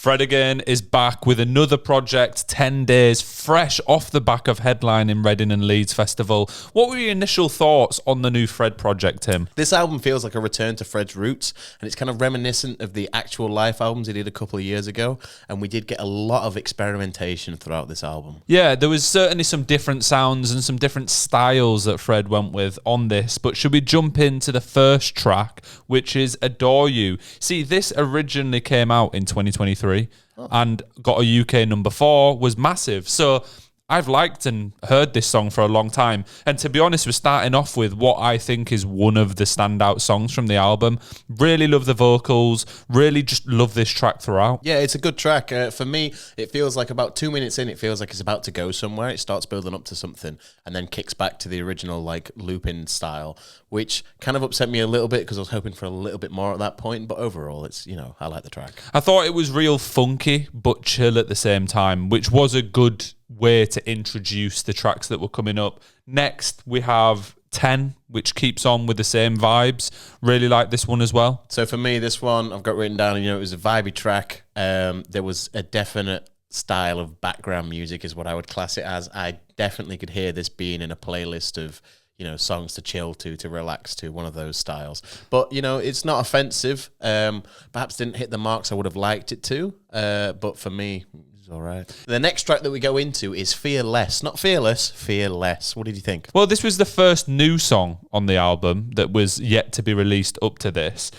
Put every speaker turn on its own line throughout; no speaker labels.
Fred Again is back with another project, 10 days, fresh off the back of headlining Reading and Leeds Festival. What were your initial thoughts on the new Fred project, Tim?
This album feels like a return to Fred's roots, and it's kind of reminiscent of the actual live albums he did a couple of years ago, and we did get a lot of experimentation throughout this album.
Yeah, there was certainly some different sounds and some different styles that Fred went with on this, but should we jump into the first track, which is Adore You? See, this originally came out in 2023 and got a UK number 4, was massive. So I've liked and heard this song for a long time. And to be honest, we're starting off with what I think is one of the standout songs from the album. Really love the vocals, really just love this track throughout.
Yeah, it's a good track. For me, it feels like about 2 minutes in, it feels like it's about to go somewhere. It starts building up to something and then kicks back to the original like looping style, which kind of upset me a little bit because I was hoping for a little bit more at that point. But overall, it's, I like the track.
I thought it was real funky, but chill at the same time, which was a good way to introduce the tracks that were coming up. Next, we have 10, which keeps on with the same vibes. Really like this one as well.
So for me, this one, I've got written down, it was a vibey track. There was a definite style of background music is what I would class it as. I definitely could hear this being in a playlist of songs to chill to relax to, one of those styles. But, it's not offensive. Perhaps didn't hit the marks I would have liked it to. But for me, it's all right. The next track that we go into is Fearless. Not Fearless, Fearless. What did you think?
Well, this was the first new song on the album that was yet to be released up to this.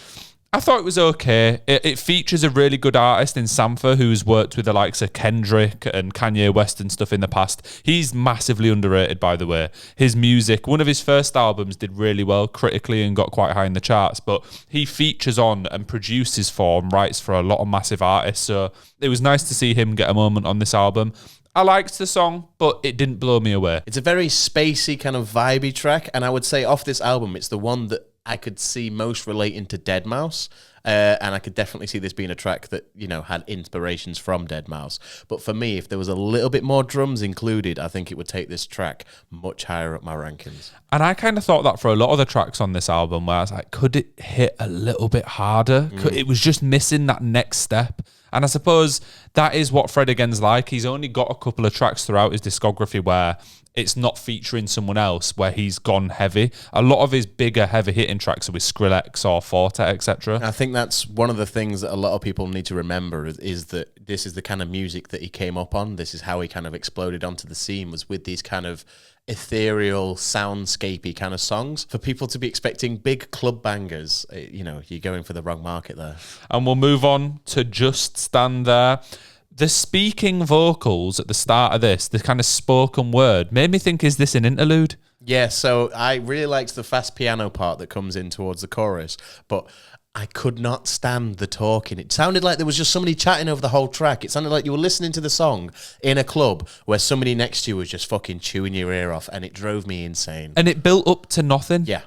I thought it was okay. It features a really good artist in Sampha who's worked with the likes of Kendrick and Kanye West and stuff in the past. He's massively underrated, by the way. His music, one of his first albums did really well critically and got quite high in the charts, but he features on and produces for and writes for a lot of massive artists, so it was nice to see him get a moment on this album. I liked the song, but it didn't blow me away.
It's a very spacey kind of vibey track, and I would say off this album, it's the one that I could see most relating to Deadmau5, and I could definitely see this being a track that, had inspirations from Deadmau5. But for me, if there was a little bit more drums included, I think it would take this track much higher up my rankings.
And I kind of thought that for a lot of the tracks on this album, where I was like, could it hit a little bit harder? It was just missing that next step. And I suppose that is what Fred Again's like. He's only got a couple of tracks throughout his discography where it's not featuring someone else, where he's gone heavy. A lot of his bigger, heavy-hitting tracks are with Skrillex or Forte, etc.
I think that's one of the things that a lot of people need to remember is that this is the kind of music that he came up on. This is how he kind of exploded onto the scene, was with these kind of ethereal, soundscapey kind of songs. For people to be expecting big club bangers, you're going for the wrong market there.
And we'll move on to Just Stand There. The speaking vocals at the start of this, the kind of spoken word, made me think, is this an interlude?
Yeah, so I really liked the fast piano part that comes in towards the chorus, but I could not stand the talking. It sounded like there was just somebody chatting over the whole track. It sounded like you were listening to the song in a club where somebody next to you was just fucking chewing your ear off, and it drove me insane.
And it built up to nothing.
Yeah.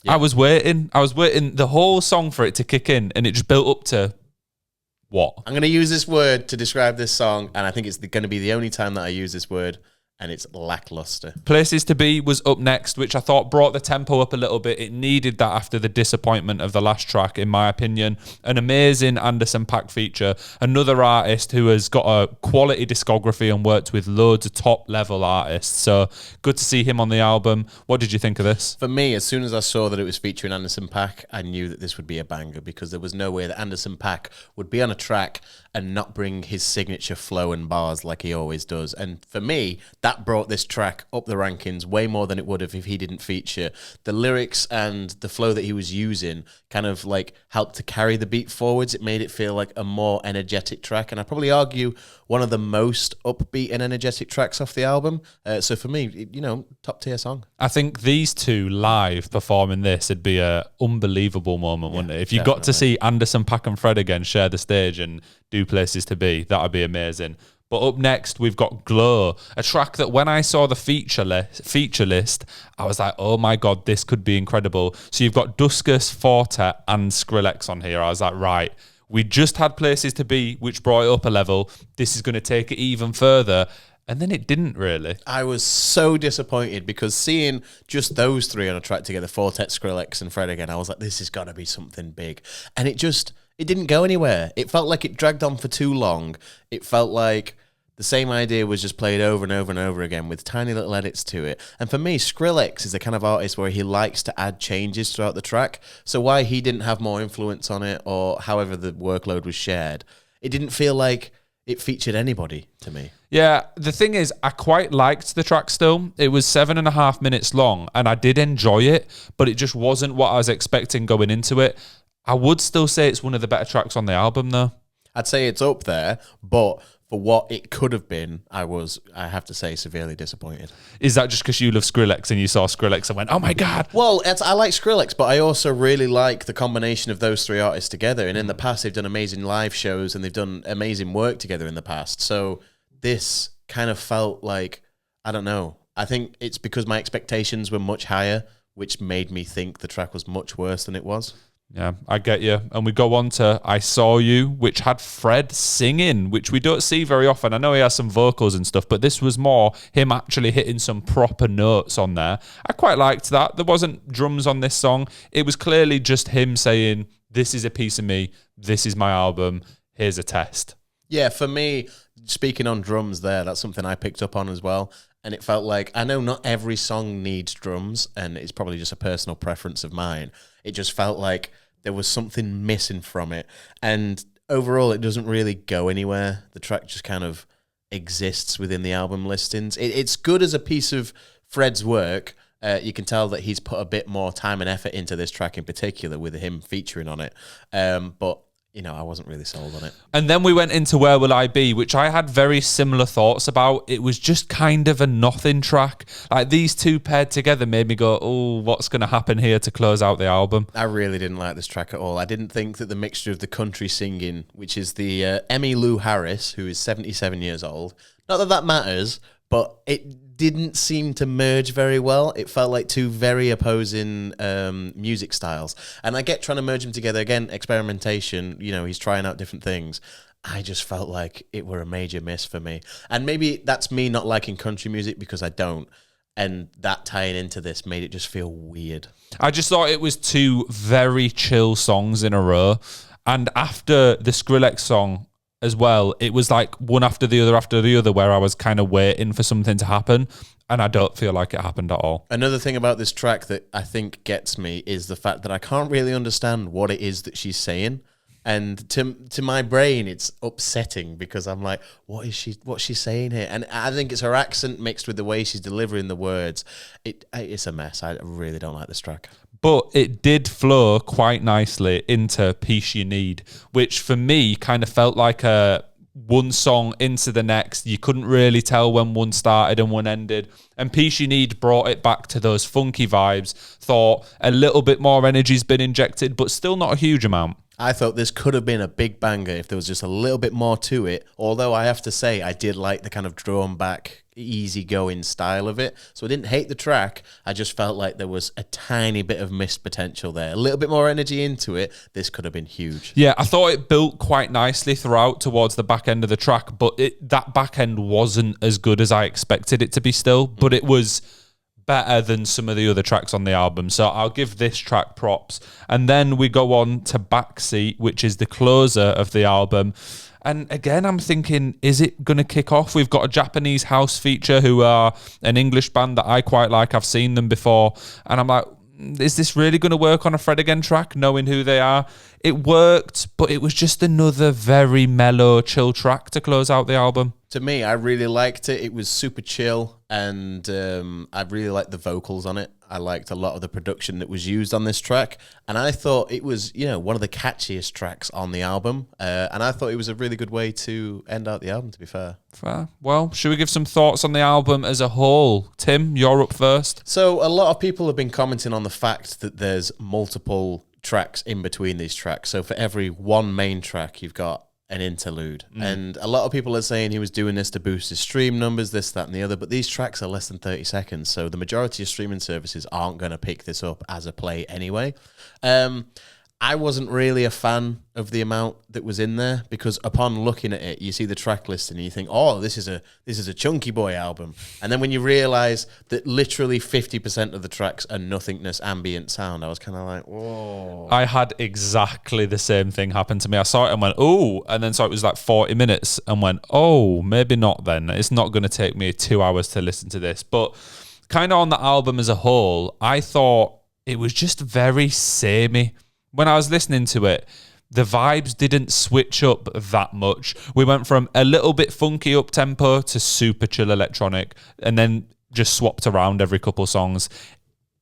I was waiting the whole song for it to kick in, and it just built up to what?
I'm going to use this word to describe this song, and I think it's going to be the only time that I use this word, and it's lackluster.
Places to Be was up next, which I thought brought the tempo up a little bit. It needed that after the disappointment of the last track, in my opinion. An amazing Anderson .Paak feature, another artist who has got a quality discography and worked with loads of top-level artists. So good to see him on the album. What did you think of this?
For me, as soon as I saw that it was featuring Anderson .Paak, I knew that this would be a banger, because there was no way that Anderson .Paak would be on a track and not bring his signature flow and bars like he always does. And for me, that brought this track up the rankings way more than it would have if he didn't feature. The lyrics and the flow that he was using kind of like helped to carry the beat forwards. It made it feel like a more energetic track, and I'd probably argue one of the most upbeat and energetic tracks off the album. So for me, top tier song.
I think these two live performing this would be an unbelievable moment, wouldn't it? If you got to see Anderson .Paak and Fred Again share the stage and do Places to Be, that would be amazing. But up next, we've got Glow, a track that when I saw the feature list, I was like, oh my God, this could be incredible. So you've got Duskus, Forte and Skrillex on here. I was like, right, we just had Places to Be, which brought it up a level. This is going to take it even further. And then it didn't really.
I was so disappointed, because seeing just those three on a track together, Forte, Skrillex and Fred Again, I was like, this has got to be something big. And it it didn't go anywhere. It felt like it dragged on for too long. It felt like the same idea was just played over and over and over again with tiny little edits to it. And for me, Skrillex is the kind of artist where he likes to add changes throughout the track. So why he didn't have more influence on it, or however the workload was shared, it didn't feel like it featured anybody to me.
Yeah, the thing is, I quite liked the track still. It was 7.5 minutes long, and I did enjoy it, but it just wasn't what I was expecting going into it. I would still say it's one of the better tracks on the album, though.
I'd say it's up there, but for what it could have been, I have to say, severely disappointed.
Is that just because you love Skrillex and you saw Skrillex and went, oh my God?
Well, I like Skrillex, but I also really like the combination of those three artists together. And in the past, they've done amazing live shows and they've done amazing work together in the past. So this kind of felt like, I don't know. I think it's because my expectations were much higher, which made me think the track was much worse than it was.
Yeah, I get you. And we go on to I Saw You, which had Fred singing, which we don't see very often. I know he has some vocals and stuff, but this was more him actually hitting some proper notes on there. I quite liked that. There wasn't drums on this song. It was clearly just him saying, this is a piece of me. This is my album. Here's a test.
Yeah, for me, speaking on drums there, that's something I picked up on as well. And it felt like, I know not every song needs drums, and it's probably just a personal preference of mine. It just felt like there was something missing from it. And overall, it doesn't really go anywhere. The track just kind of exists within the album listings. It's good as a piece of Fred's work. You can tell that he's put a bit more time and effort into this track in particular with him featuring on it. But you know, I wasn't really sold on it.
And then we went into Where Will I Be, which I had very similar thoughts about. It was just kind of a nothing track. Like, these two paired together made me go, oh, what's going to happen here to close out the album?
I really didn't like this track at all. I didn't think that the mixture of the country singing, which is the Emmylou Harris, who is 77 years old, not that that matters, but it didn't seem to merge very well. It felt like two very opposing music styles. And I get trying to merge them together. Again, experimentation, you know, he's trying out different things. I just felt like it were a major miss for me. And maybe that's me not liking country music because I don't. And that tying into this made it just feel weird.
I just thought it was two very chill songs in a row. And after the Skrillex song as well, it was like one after the other where I was kind of waiting for something to happen, and I don't feel like it happened at all.
Another thing about this track that I think gets me is the fact that I can't really understand what it is that she's saying. And to my brain, it's upsetting because I'm like, what's she saying here? And I think it's her accent mixed with the way she's delivering the words. It's a mess. I really don't like this track.
But it did flow quite nicely into Peace You Need, which for me kind of felt like a one song into the next. You couldn't really tell when one started and one ended. And Peace You Need brought it back to those funky vibes. Thought a little bit more energy's been injected, but still not a huge amount.
I thought this could have been a big banger if there was just a little bit more to it. Although I have to say, I did like the kind of drawn back, easygoing style of it. So I didn't hate the track. I just felt like there was a tiny bit of missed potential there. A little bit more energy into it. This could have been huge.
Yeah, I thought it built quite nicely throughout towards the back end of the track, but that back end wasn't as good as I expected it to be still, but it was better than some of the other tracks on the album. So I'll give this track props. And then we go on to Backseat, which is the closer of the album. And again, I'm thinking, is it going to kick off? We've got a Japanese house feature who are an English band that I quite like. I've seen them before. And I'm like, is this really going to work on a Fred Again track, knowing who they are? It worked, but it was just another very mellow, chill track to close out the album.
To me, I really liked it. It was super chill, and I really liked the vocals on it. I liked a lot of the production that was used on this track, and I thought it was, you know, one of the catchiest tracks on the album, and I thought it was a really good way to end out the album, to be fair.
Fair. Well, should we give some thoughts on the album as a whole? Tim, you're up first.
So a lot of people have been commenting on the fact that there's multiple tracks in between these tracks. So for every one main track, you've got an interlude. And a lot of people are saying he was doing this to boost his stream numbers, this, that, and the other, but these tracks are less than 30 seconds, so the majority of streaming services aren't going to pick this up as a play anyway. I wasn't really a fan of the amount that was in there because upon looking at it, you see the track list and you think, "Oh, this is a Chunky Boy album." And then when you realize that literally 50% of the tracks are nothingness ambient sound, I was kind of like, "Whoa."
I had exactly the same thing happen to me. I saw it and went, "Oh," and then saw it was like 40 minutes and went, "Oh, maybe not then. It's not going to take me 2 hours to listen to this." But kind of on the album as a whole, I thought it was just very samey. When I was listening to it, the vibes didn't switch up that much. We went from a little bit funky up-tempo to super chill electronic and then just swapped around every couple songs.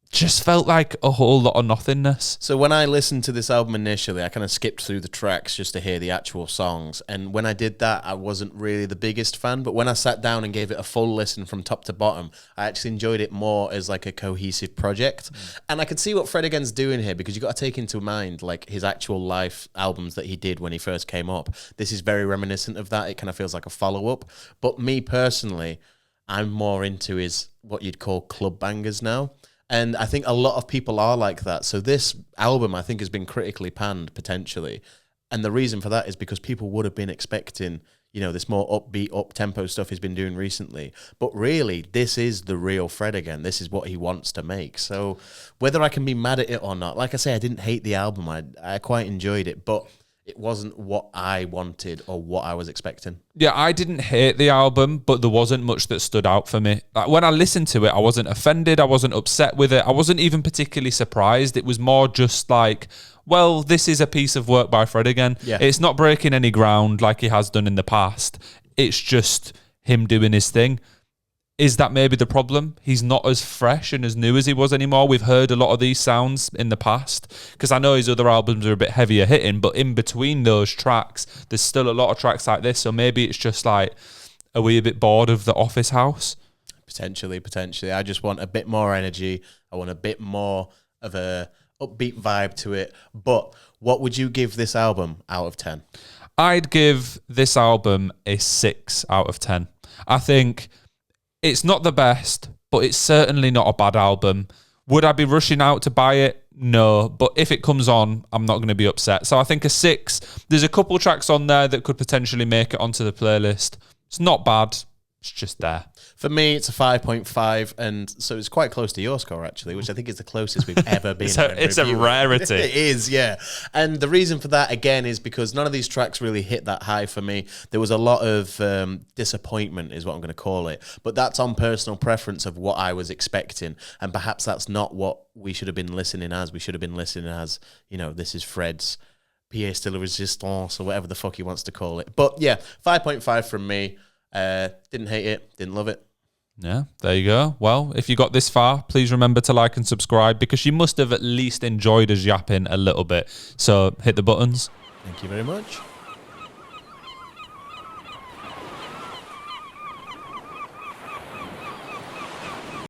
Just felt like a whole lot of nothingness.
So when I listened to this album initially, I kind of skipped through the tracks just to hear the actual songs. And when I did that, I wasn't really the biggest fan. But when I sat down and gave it a full listen from top to bottom, I actually enjoyed it more as like a cohesive project. And I could see what Fred Again's doing here because you got to take into mind like his actual life albums that he did when he first came up. This is very reminiscent of that. It kind of feels like a follow-up. But me personally, I'm more into his what you'd call club bangers now. And I think a lot of people are like that. So this album, I think, has been critically panned, potentially. And the reason for that is because people would have been expecting, you know, this more upbeat, up-tempo stuff he's been doing recently. But really, this is the real Fred again. This is what he wants to make. So whether I can be mad at it or not, like I say, I didn't hate the album. I quite enjoyed it. But it wasn't what I wanted or what I was expecting.
Yeah, I didn't hate the album, but there wasn't much that stood out for me. Like, when I listened to it, I wasn't offended. I wasn't upset with it. I wasn't even particularly surprised. It was more just like, well, this is a piece of work by Fred again.
Yeah.
It's not breaking any ground like he has done in the past. It's just him doing his thing. Is that maybe the problem? He's not as fresh and as new as he was anymore. We've heard a lot of these sounds in the past because I know his other albums are a bit heavier hitting, but in between those tracks, there's still a lot of tracks like this. So maybe it's just like, are we a bit bored of the Office House?
Potentially. I just want a bit more energy. I want a bit more of a upbeat vibe to it. But what would you give this album out of 10?
I'd give this album a 6 out of 10. I think it's not the best, but it's certainly not a bad album. Would I be rushing out to buy it? No. But if it comes on, I'm not going to be upset. So I think a 6. There's a couple tracks on there that could potentially make it onto the playlist. It's not bad. It's just there.
For me, it's a 5.5, and so it's quite close to your score, actually, which I think is the closest we've ever been.
It's a rarity.
It is, yeah. And the reason for that, again, is because none of these tracks really hit that high for me. There was a lot of disappointment, is what I'm going to call it. But that's on personal preference of what I was expecting, and perhaps that's not what we should have been listening as. We should have been listening as, you know, this is Fred's pièce de la résistance, or whatever the fuck he wants to call it. But yeah, 5.5 from me. Didn't hate it, didn't love it.
Yeah, there you go. Well, if you got this far, please remember to like and subscribe because you must have at least enjoyed us yapping a little bit. So hit the buttons.
Thank you very much.